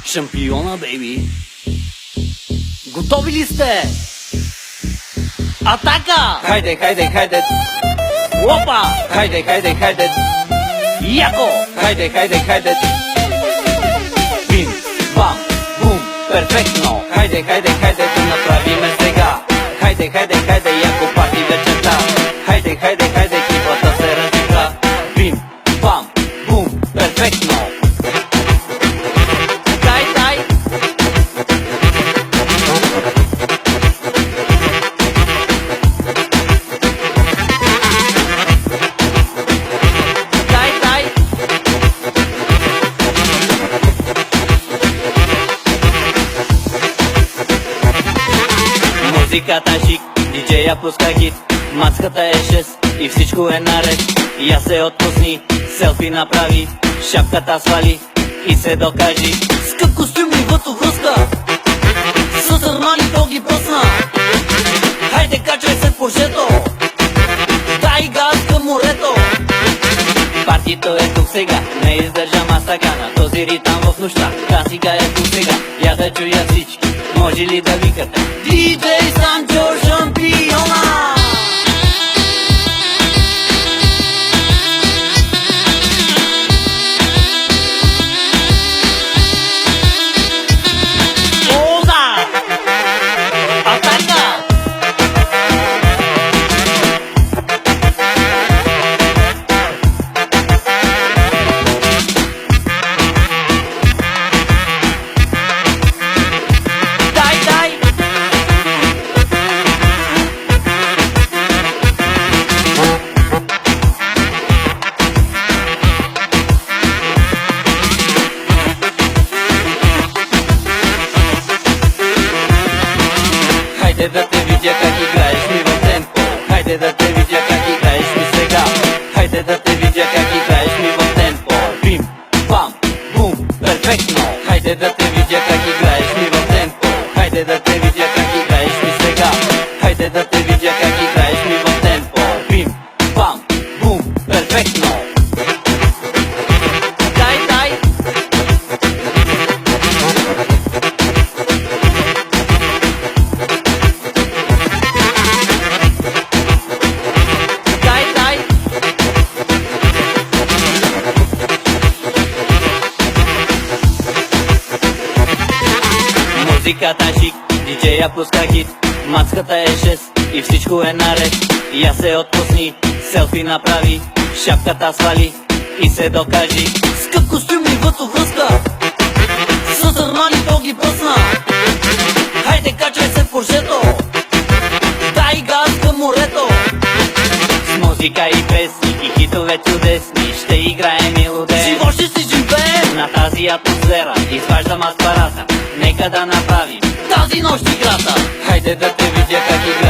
Шампиона, бейби! Готови ли сте? Атака! Хайде, хайде, хайде! Опа! Хайде, хайде, хайде! Яко! Хайде, хайде, хайде! Бим! Бам! Бум! Перфектно! Хайде, хайде, хайде да направиме сега! Хайде, хайде, хайде, яко парти вечерта! Хайде, хайде, хайде, екипата се разигра! Бим! Бам! Бум! Перфектно! Дай, дай! Дай, дай! Музиката е шик, диджея пуска хит, мацката е 6 и всичко е наред. Я се отпусни, селфи направи, шапката свали и се докажи. Скъп костюм и вътре връзка, с Армани то ги пръсна. Хайде, качвай се в поршето, дай газ към морето. Партито е тук сега, не издържам аз така на този ритъм в нощта. Класика е тук сега, я да чуя всички, може ли да викате? Диджей Санчо Шампиона! Полза! Атака! Дай, дай! Хайде да те видя как играеш ми в темпо. Хайде да те видя как играеш ми сега. Хайде да те видя как играеш ми в темпо. Бим! Бам! Бум! Перфектно. Хайде да те видя как играеш ми в темпо. Хайде да те видя как играеш ми сега. Хайде да те видя как играеш ми в темпо. Бим! Бам! Бум! Перфектно. Дай, дай! Дай, дай! Музиката е шик, диджея пуска хит, мацката е 6 и всичко е наред. Я се отпусни, селфи направи, шапката свали и се докажи. Скъп костюм и вътре връзка, с Армани то ги пръсна. Хайде, качвай се в поршето, дай газ към морето. С музика и песни и хитове чудесни ще играем и лудеем. Живот ще си живее На тази атмосфера изваждам аз парата, нека да направим тази нощ играта. Хайде да те видя как играеш